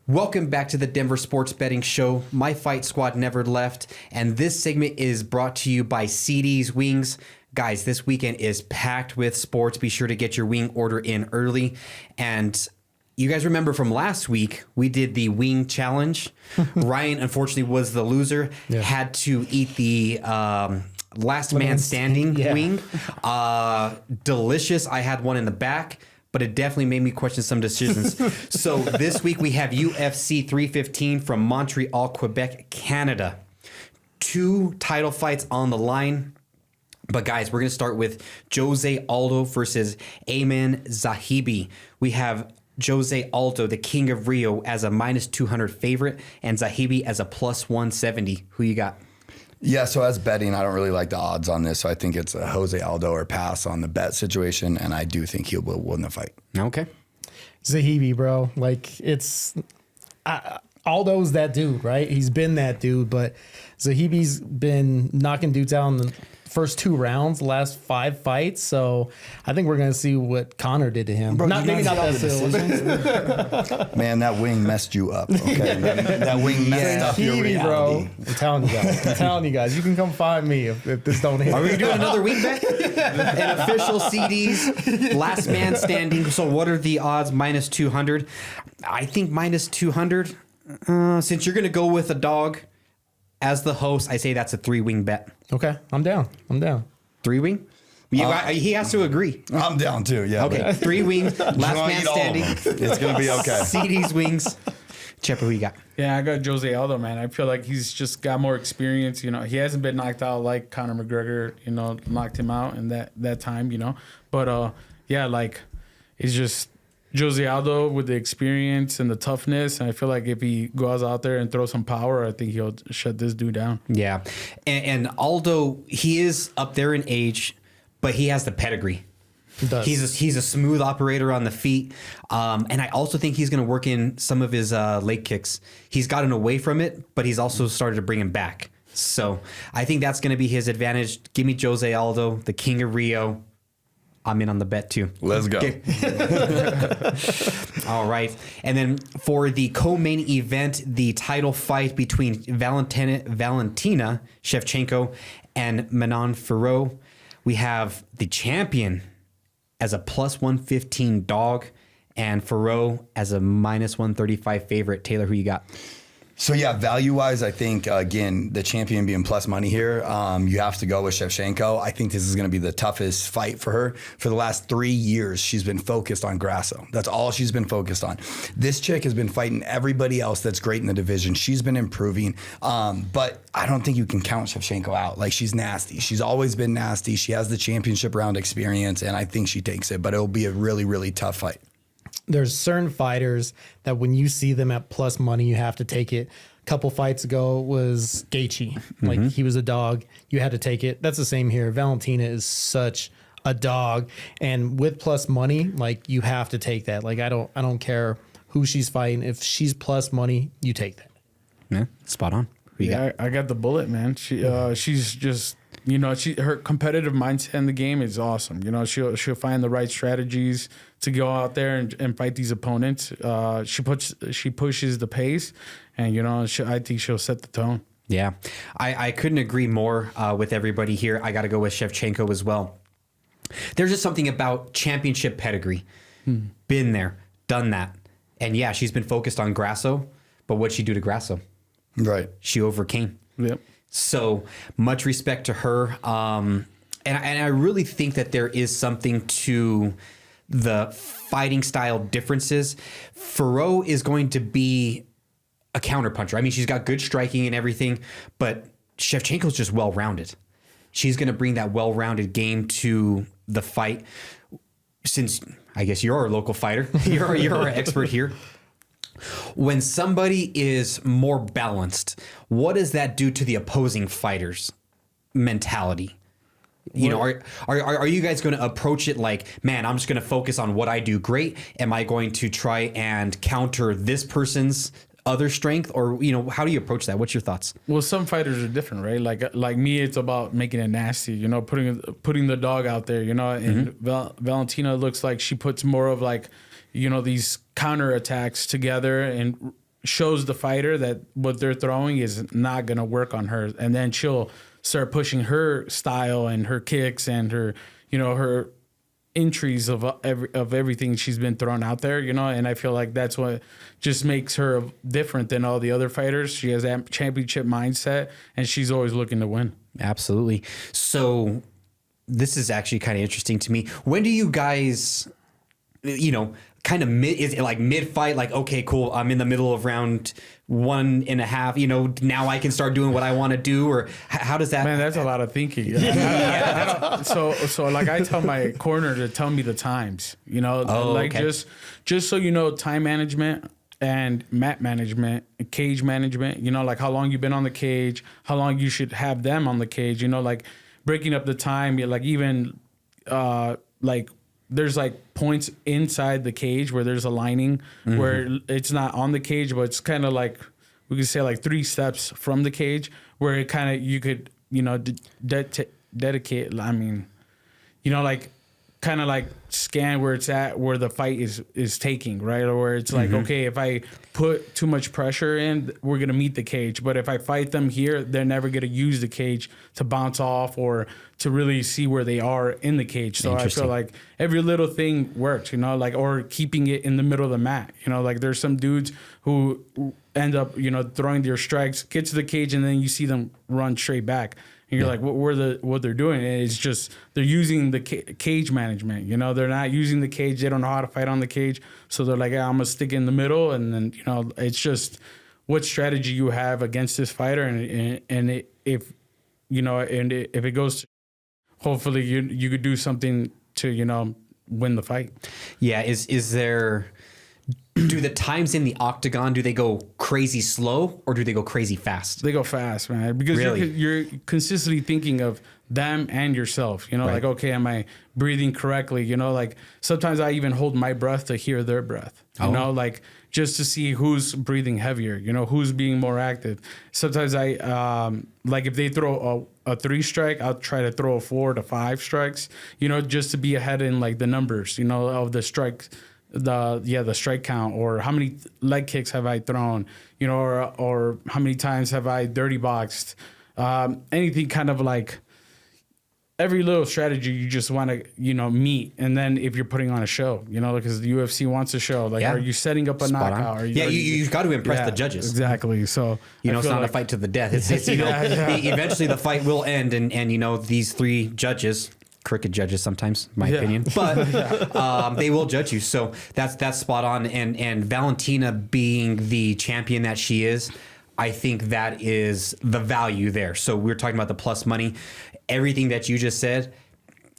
Welcome back to the Denver Sports Betting Show. My Fight Squad never left, and this segment is brought to you by CD's Wings. Guys, this weekend is packed with sports. Be sure to get your wing order in early. And you guys remember from last week, we did the wing challenge. Ryan, unfortunately, was the loser. Yeah. Had to eat the last man standing wing. Delicious. I had one in the back, but it definitely made me question some decisions. So this week we have UFC 315 from Montreal, Quebec, Canada. 2 title fights on the line. But guys, we're going to start with Jose Aldo versus Ayman Zahibi. We have Jose Aldo, the King of Rio, as a minus 200 favorite, and Zahibi as a plus 170. Who you got? Yeah, so as betting, I don't really like the odds on this. So I think it's a Jose Aldo or pass on the bet situation, and I do think he will win the fight. Okay. Zahibi, bro. Like, it's... Aldo's that dude, right? He's been that dude, but Zahibi's been knocking dudes out in the first 2 rounds, the last 5 fights. So I think we're going to see what Conor did to him. Bro, maybe not that decisions. Man, that wing messed you up. Okay, that wing messed up your reality. Bro. I'm telling you guys. You can come find me if this don't hit. Are we doing another week bet? An official CDs, last man standing. So what are the odds? Minus 200. I think minus 200. Since you're going to go with a dog as the host, I say that's a 3-wing bet. Okay, I'm down. 3-wing? He has to agree. I'm down too, yeah. Okay, 3 wings, last man standing. It's going to be okay. CD's wings. Chepper, who you got? Yeah, I got Jose Aldo, man. I feel like he's just got more experience. You know, he hasn't been knocked out like Conor McGregor, knocked him out in that time, But, yeah, like, it's just Jose Aldo with the experience and the toughness. And I feel like if he goes out there and throws some power, I think he'll shut this dude down. Yeah. And Aldo, he is up there in age, but he has the pedigree. He does. He's a smooth operator on the feet. And I also think he's going to work in some of his leg kicks. He's gotten away from it, but he's also started to bring him back. So I think that's going to be his advantage. Give me Jose Aldo, the King of Rio. I'm in on the bet too. Let's go. Okay. All right. And then for the co-main event, the title fight between Valentina Shevchenko and Manon Fero, we have the champion as a plus 115 dog and Fero as a minus 135 favorite. Taylor, who you got? So yeah, value-wise, I think, again, the champion being plus money here, you have to go with Shevchenko. I think this is going to be the toughest fight for her. For the last 3 years, she's been focused on Grasso. That's all she's been focused on. This chick has been fighting everybody else that's great in the division. She's been improving, but I don't think you can count Shevchenko out. Like, she's nasty. She's always been nasty. She has the championship round experience, and I think she takes it, but it'll be a really, really tough fight. There's certain fighters that when you see them at plus money, you have to take it. A couple fights ago was Gaethje. Like, he was a dog. You had to take it. That's the same here. Valentina is such a dog. And with plus money, like, you have to take that. Like, I don't care who she's fighting. If she's plus money, you take that. Yeah, spot on. Who you got? I got the bullet, man. She's just... her competitive mindset in the game is awesome. She'll find the right strategies to go out there and fight these opponents. She pushes the pace, and I think she'll set the tone. Yeah, I couldn't agree more with everybody here. I got to go with Shevchenko as well. There's just something about championship pedigree. Been there, done that, and yeah, she's been focused on Grasso, but what'd she do to Grasso? Right, she overcame. Yep. So much respect to her. And I really think that there is something to the fighting style differences. Fero is going to be a counterpuncher. I mean, she's got good striking and everything, but Shevchenko's just well-rounded. She's going to bring that well-rounded game to the fight. Since I guess you're our local fighter, you're our expert here. When somebody is more balanced, what does that do to the opposing fighter's mentality? Are you guys going to approach it like, man, I'm just going to focus on what I do great? Am I going to try and counter this person's other strength? Or, how do you approach that? What's your thoughts? Well, some fighters are different, right? Like me, it's about making it nasty, putting the dog out there, and Valentina looks like she puts more of like, these counter attacks together and shows the fighter that what they're throwing is not going to work on her. And then she'll start pushing her style and her kicks and her, her entries of everything she's been thrown out there, and I feel like that's what just makes her different than all the other fighters. She has that championship mindset, and she's always looking to win. Absolutely. So this is actually kind of interesting to me. When do you guys, kind of is it like mid-fight, like, okay, cool, I'm in the middle of round 1.5, now I can start doing what I want to do, or how does that? Man, that's a lot of thinking. So like I tell my corner to tell me the times, okay. just so time management and mat management, cage management, like how long you've been on the cage, how long you should have them on the cage, like breaking up the time, like even like there's like points inside the cage where there's a lining where it's not on the cage, but it's kind of like, we could say like 3 steps from the cage where it kind of, you could, dedicate, like kind of like scan where it's at, where the fight is taking, right? Or where it's like, okay, if I put too much pressure in, we're going to meet the cage. But if I fight them here, they're never going to use the cage to bounce off or to really see where they are in the cage. So I feel like every little thing works, or keeping it in the middle of the mat. Like there's some dudes who end up, throwing their strikes, get to the cage, and then you see them run straight back. And you're like, what they're doing is just they're using the cage management. They're not using the cage. They don't know how to fight on the cage. So they're like, I'm gonna stick in the middle, and then it's just what strategy you have against this fighter, and if it goes, hopefully you could do something to win the fight. Yeah, is there? Do the times in the octagon, do they go crazy slow or do they go crazy fast? They go fast, man, because you're consistently thinking of them and yourself, right. Like, okay, am I breathing correctly? Like sometimes I even hold my breath to hear their breath, like just to see who's breathing heavier, who's being more active. Sometimes I, like if they throw a 3 strike, I'll try to throw a 4 to 5 strikes, just to be ahead in like the numbers, of the strikes. The strike count, or how many leg kicks have I thrown, or how many times have I dirty boxed, anything kind of like every little strategy you just want to, meet. And then if you're putting on a show, because the UFC wants a show, like, are you setting up a knockout? Or you've got to impress the judges. Exactly. So, it's not a fight to the death. It's eventually the fight will end. And these 3 judges, crooked judges sometimes, my opinion, but they will judge you. So that's spot on. And Valentina being the champion that she is, I think that is the value there. So we're talking about the plus money. Everything that you just said,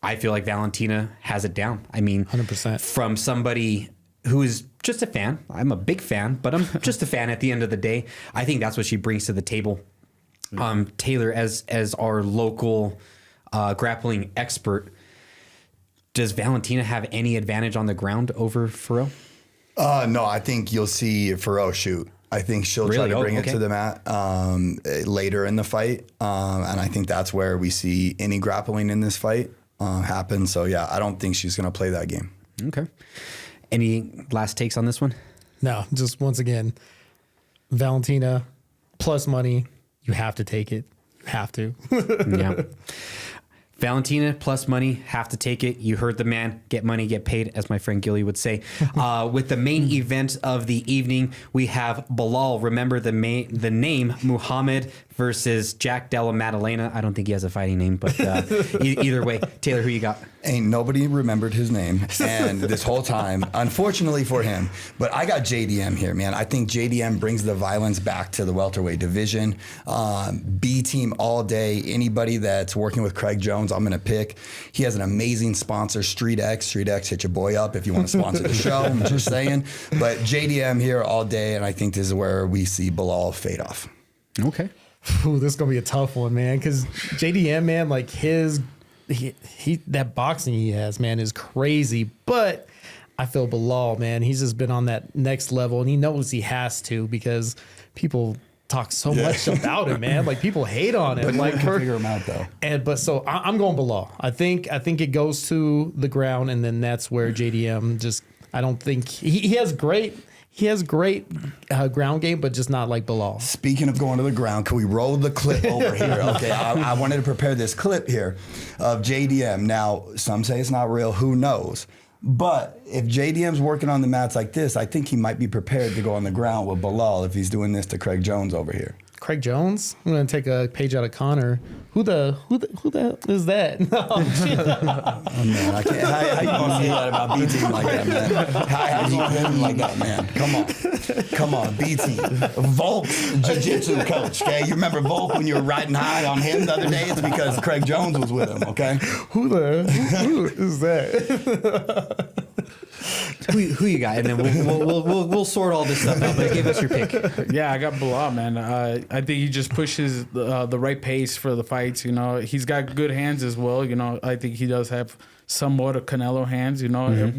I feel like Valentina has it down. I mean, 100%. From somebody who is just a fan. I'm a big fan, but I'm just a fan at the end of the day. I think that's what she brings to the table. Taylor, as our local grappling expert, does Valentina have any advantage on the ground over Fero? No, I think you'll see Fero shoot. I think she'll try to bring it to the mat later in the fight. And I think that's where we see any grappling in this fight happen. So, yeah, I don't think she's going to play that game. Okay. Any last takes on this one? No, just once again, Valentina plus money. You have to take it. You have to. Yeah. Valentina plus money, have to take it. You heard the man. Get money, get paid, as my friend Gilly would say. With the main event of the evening, we have Balal. Remember the name Muhammad versus Jack Della Maddalena. I don't think he has a fighting name, but either way, Taylor, who you got? Ain't nobody remembered his name, and this whole time, unfortunately for him. But I got JDM here, man. I think JDM brings the violence back to the welterweight division. B team all day. Anybody that's working with Craig Jones, I'm gonna pick. He has an amazing sponsor, StreetX. StreetX, hit your boy up if you want to sponsor the show. I'm just saying. But JDM here all day, and I think this is where we see Balal fade off. Okay. Ooh, this is gonna be a tough one, man. Because JDM, man, like he that boxing he has, man, is crazy. But I feel Balal, man, he's just been on that next level, and he knows he has to because people talk so much about him, man. Like people hate on him. But like can figure him out though. So I'm going Balal. I think it goes to the ground, and then that's where JDM just. I don't think he has great. he has great ground game, but just not like Belal. Speaking of going to the ground, can we roll the clip over here? Okay, I wanted to prepare this clip here of JDM. Now, some say it's not real. Who knows? But if JDM's working on the mats like this, I think he might be prepared to go on the ground with Balal if he's doing this to Craig Jones over here. Craig Jones? I'm gonna take a page out of Connor. Who the is that? No, shit. Oh man, I can't. How you gonna say that about B team like that, man? How you gonna hit him like that, man? Come on, B team. Volk's jiu-jitsu coach. Okay, you remember Volk when you were riding high on him the other day? It's because Craig Jones was with him. Okay. Who is that? Who you got? And then we'll sort all this stuff out. But give us your pick. Yeah, I got Belal, man. I think he just pushes the right pace for the fights. You know, he's got good hands as well. You know, I think he does have somewhat of Canelo hands. You know,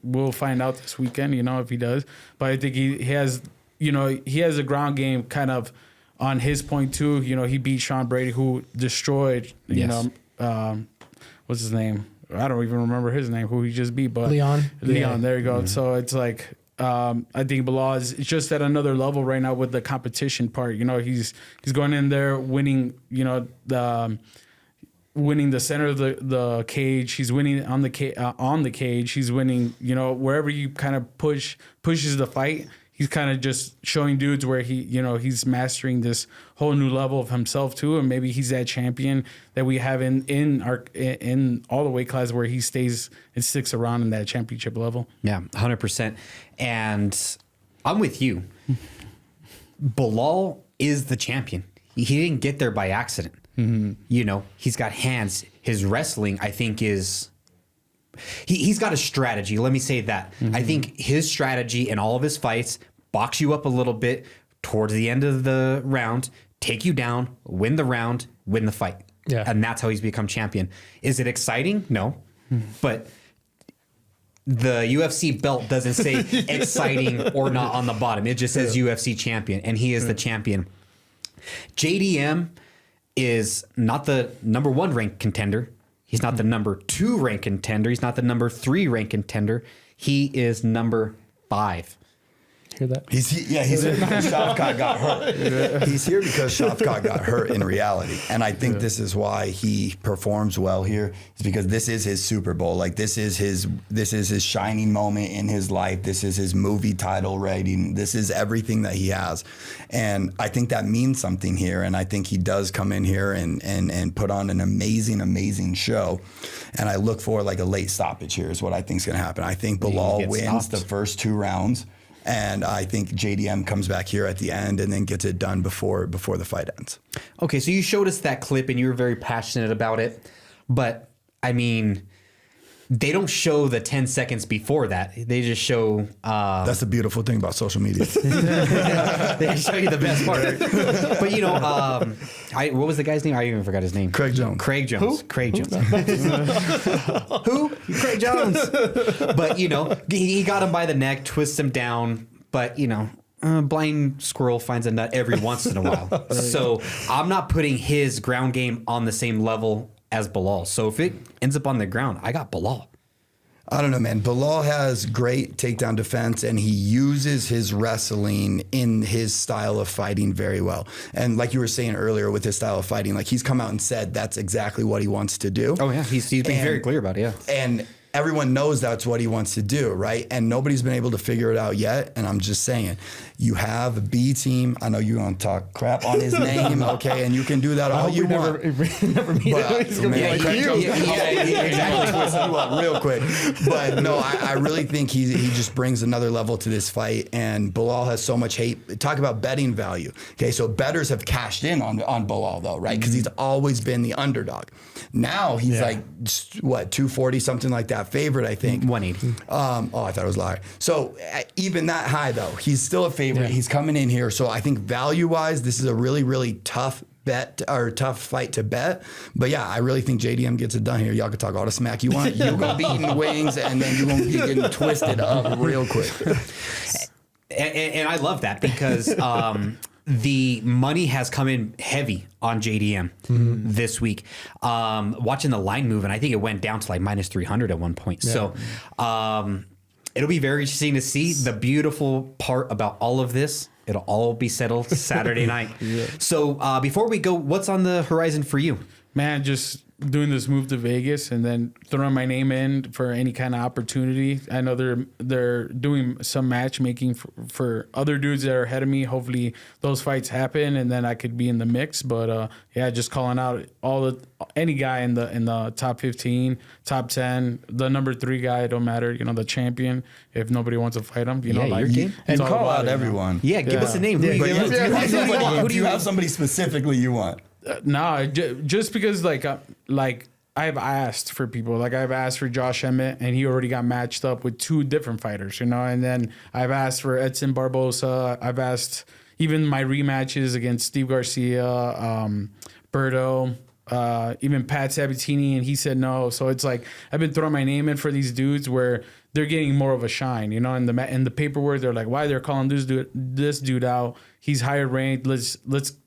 we'll find out this weekend. You know, if he does. But I think he has. You know, he has a ground game kind of on his point too. You know, he beat Sean Brady, who destroyed. You know, what's his name? I don't even remember his name, who he just beat, but Leon, there you go. Mm-hmm. So it's like, I think Belal is just at another level right now with the competition part. You know, he's going in there winning, you know, winning the center of the cage. He's winning on the cage. He's winning, you know, wherever you kind of pushes the fight. He's kind of just showing dudes where he's mastering this whole new level of himself too, and maybe he's that champion that we have in all the weight classes where he stays and sticks around in that championship level. Yeah, 100%. And I'm with you. Balal is the champion. He didn't get there by accident. Mm-hmm. You know, he's got hands. His wrestling, I think, is. He's got a strategy. Let me say that. Mm-hmm. I think his strategy in all of his fights box you up a little bit towards the end of the round, take you down, win the round, win the fight. Yeah. And that's how he's become champion. Is it exciting? No. Mm-hmm. But the UFC belt doesn't say exciting or not on the bottom. It just says UFC champion, and he is the champion. JDM is not the number 1 ranked contender. He's not the number 2 ranked contender. He's not the number 3 ranked contender. He is number 5. Hear that? He's here because Shavkat got hurt. He's here because Shavkat got hurt in reality. And I think this is why he performs well here. It's because this is his Super Bowl. Like this is his shining moment in his life. This is his movie title rating. This is everything that he has. And I think that means something here. And I think he does come in here and put on an amazing, amazing show. And I look for like a late stoppage here is what I think is going to happen. I think Balal wins the first 2 rounds. And I think JDM comes back here at the end and then gets it done before the fight ends. Okay, so you showed us that clip and you were very passionate about it. But, I mean, they don't show the 10 seconds before that. They just show... That's the beautiful thing about social media. They show you the best part. But, you know, what was the guy's name? I even forgot his name. Craig Jones. Craig Jones. Who? Craig Jones. Who? Craig Jones. But, you know, he got him by the neck, twists him down. But, you know, blind squirrel finds a nut every once in a while. So I'm not putting his ground game on the same level as Balal. So if it ends up on the ground, I got Balal. I don't know, man. Balal has great takedown defense, and he uses his wrestling in his style of fighting very well. And like you were saying earlier with his style of fighting, like he's come out and said that's exactly what he wants to do. Oh, yeah. He's been very clear about it, yeah. And everyone knows that's what he wants to do, right? And nobody's been able to figure it out yet. And I'm just saying, you have a B team. I know you're going to talk crap on his name, okay? And you can do that all you want. Never meet him. He's going to be like you. Exactly. Twist you up real quick. But no, I really think he just brings another level to this fight. And Balal has so much hate. Talk about betting value. Okay, so bettors have cashed in on Balal, though, right? Because he's always been the underdog. Now he's like, what, 240, something like that. Favorite, I think. 180. I thought it was lower. So even that high, though, he's still a favorite. Yeah. He's coming in here. So I think value-wise, this is a really, really tough bet or tough fight to bet. But yeah, I really think JDM gets it done here. Y'all can talk all the smack you want. You're going to be eating wings, and then you're going to be getting twisted up real quick. And I love that because the money has come in heavy on JDM this week. Watching the line move, and I think it went down to like minus 300 at one point. Yeah. So It'll be very interesting to see. The beautiful part about all of this, it'll all be settled Saturday night. So before we go, what's on the horizon for you? Man, just doing this move to Vegas and then throwing my name in for any kind of opportunity. I know they're doing some matchmaking for other dudes that are ahead of me. Hopefully those fights happen and then I could be in the mix. But just calling out any guy in the top 15, top 10, the number 3 guy, it don't matter. The champion. If nobody wants to fight him, your game. And call out everyone. Yeah, give us a name. Do you have somebody specifically you want? No, just because like I've asked for people. Like I've asked for Josh Emmett, and he already got matched up with 2 different fighters, And then I've asked for Edson Barbosa. I've asked even my rematches against Steve Garcia, Berto, even Pat Sabatini, and he said no. So it's like I've been throwing my name in for these dudes where they're getting more of a shine, In the paperwork, they're like, why they're calling this dude out? He's higher ranked. Let's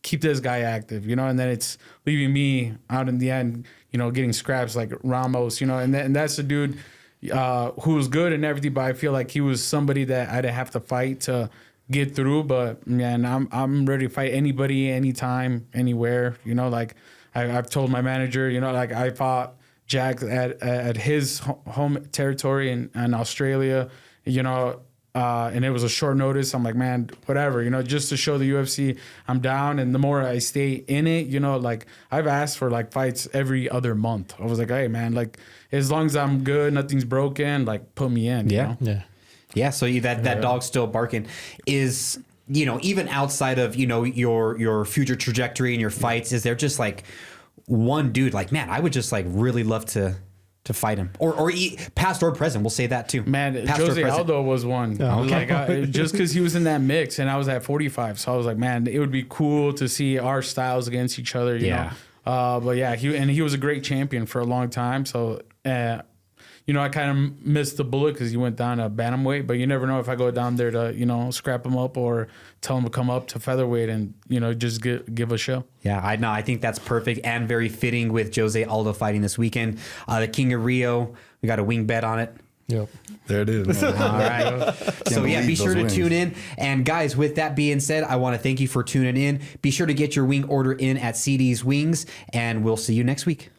keep this guy active, And then it's leaving me out in the end, getting scraps like Ramos, And that's the dude who was good and everything, but I feel like he was somebody that I didn't have to fight to get through. But man, I'm ready to fight anybody, anytime, anywhere. Like I've told my manager, like I fought Jack at his home territory in Australia, and it was a short notice. I'm like, man, whatever, just to show the UFC I'm down. And the more I stay in it, like I've asked for like fights every other month. I was like, hey man, like as long as I'm good, nothing's broken, like put me in. Yeah. So that dog's still barking. Is even outside of your future trajectory and your fights, is there just like one dude like, man, I would just like really love to fight him, or past or present? We'll say that too. Man, past Jose Aldo was one. Like just because he was in that mix, and I was at 45, so I was like, man, it would be cool to see our styles against each other. You know? But yeah, he was a great champion for a long time. So I kind of missed the bullet because he went down to bantamweight. But you never know if I go down there to scrap him up or tell him to come up to featherweight and just give a show. Yeah, I think that's perfect and very fitting with Jose Aldo fighting this weekend. The King of Rio, we got a wing bet on it. Yep. There it is. All right. So yeah, be sure to tune in. And guys, with that being said, I want to thank you for tuning in. Be sure to get your wing order in at CD's Wings, and we'll see you next week.